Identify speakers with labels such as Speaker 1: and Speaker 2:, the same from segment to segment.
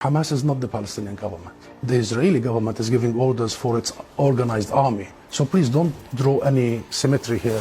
Speaker 1: Hamas is not the Palestinian government. The Israeli government is giving orders for its organized army. So please don't draw any symmetry here.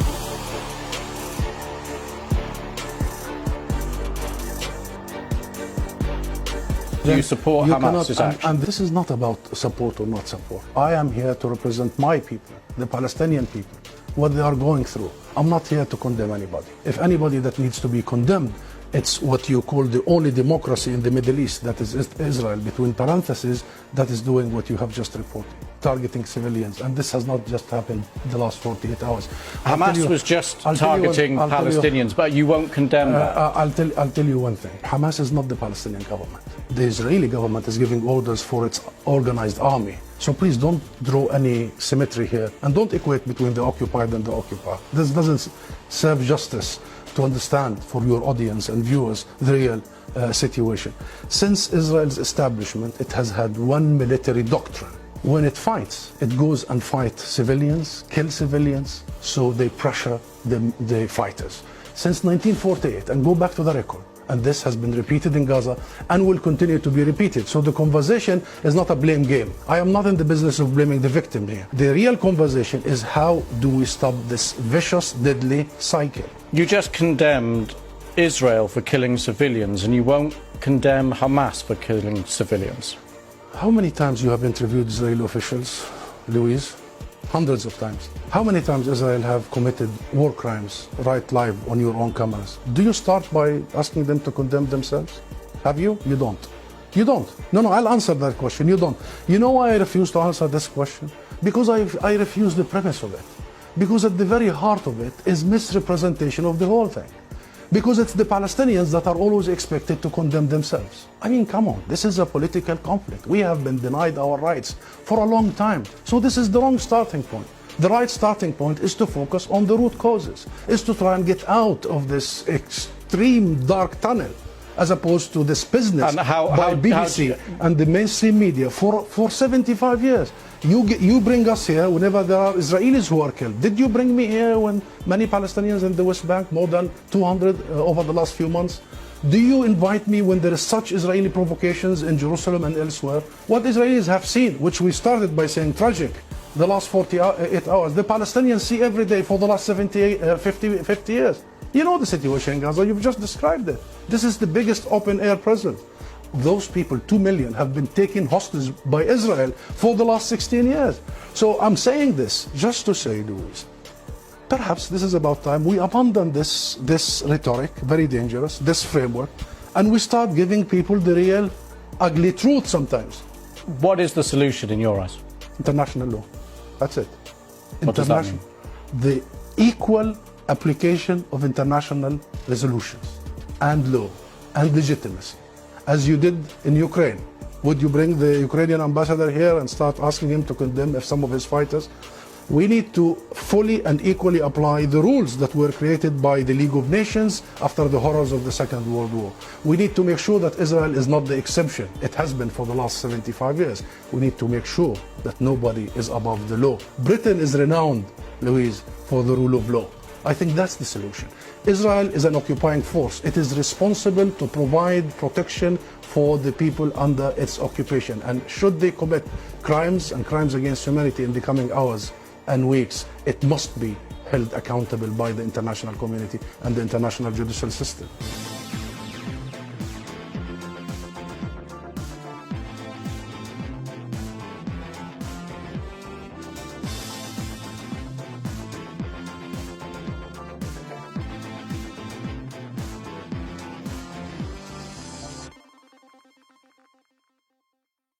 Speaker 2: Do you support Hamas's action?
Speaker 1: And this is not about support or not support. I am here to represent my people, the Palestinian people, what they are going through. I'm not here to condemn anybody. If anybody that needs to be condemned, it's what you call the only democracy in the Middle East, that is Israel, between parentheses, that is doing what you have just reported, targeting civilians. And this has not just happened the last 48 hours.
Speaker 2: Hamas was just targeting Palestinians, but you won't condemn that?
Speaker 1: I'll tell you one thing. Hamas is not the Palestinian government. The Israeli government is giving orders for its organized army. So please don't draw any symmetry here, and don't equate between the occupied and the occupied. This doesn't serve justice to understand for your audience and viewers the real situation. Since Israel's establishment, it has had one military doctrine. When it fights, it goes and fights civilians, kill civilians, so they pressure the fighters. Since 1948, and go back to the record, and this has been repeated in Gaza and will continue to be repeated. So the conversation is not a blame game. I am not in the business of blaming the victim here. The real conversation is how do we stop this vicious, deadly cycle.
Speaker 2: You just condemned Israel for killing civilians, and you won't condemn Hamas for killing civilians.
Speaker 1: How many times you have interviewed Israeli officials, Louise? Hundreds of times. How many times Israel have committed war crimes right live on your own cameras? Do you start by asking them to condemn themselves? Have you? You don't. You don't. No, I'll answer that question. You don't. You know why I refuse to answer this question? Because I refuse the premise of it. Because at the very heart of it is misrepresentation of the whole thing. Because it's the Palestinians that are always expected to condemn themselves. I mean, come on, this is a political conflict. We have been denied our rights for a long time. So this is the wrong starting point. The right starting point is to focus on the root causes, is to try and get out of this extreme dark tunnel, as opposed to this business by BBC and the mainstream media for 75 years. You bring us here whenever there are Israelis who are killed. Did you bring me here when many Palestinians in the West Bank, more than 200 over the last few months? Do you invite me when there is such Israeli provocations in Jerusalem and elsewhere? What Israelis have seen, which we started by saying tragic, the last 48 hours, the Palestinians see every day for the last 50 years. You know the situation in Gaza, you've just described it. This is the biggest open-air prison. Those people, 2 million, have been taken hostage by Israel for the last 16 years. So I'm saying this just to say, Louise, perhaps this is about time we abandon this rhetoric, very dangerous, this framework, and we start giving people the real ugly truth sometimes.
Speaker 2: What is the solution in your eyes?
Speaker 1: International law. That's it.
Speaker 2: What does that mean?
Speaker 1: The equal application of international resolutions and law and legitimacy, as you did in Ukraine. Would you bring the Ukrainian ambassador here and start asking him to condemn some of his fighters? We need to fully and equally apply the rules that were created by the League of Nations after the horrors of the Second World War. We need to make sure that Israel is not the exception. It has been for the last 75 years. We need to make sure that nobody is above the law. Britain is renowned, Louise, for the rule of law. I think that's the solution. Israel is an occupying force. It is responsible to provide protection for the people under its occupation. And should they commit crimes and crimes against humanity in the coming hours and weeks, it must be held accountable by the international community and the international judicial system.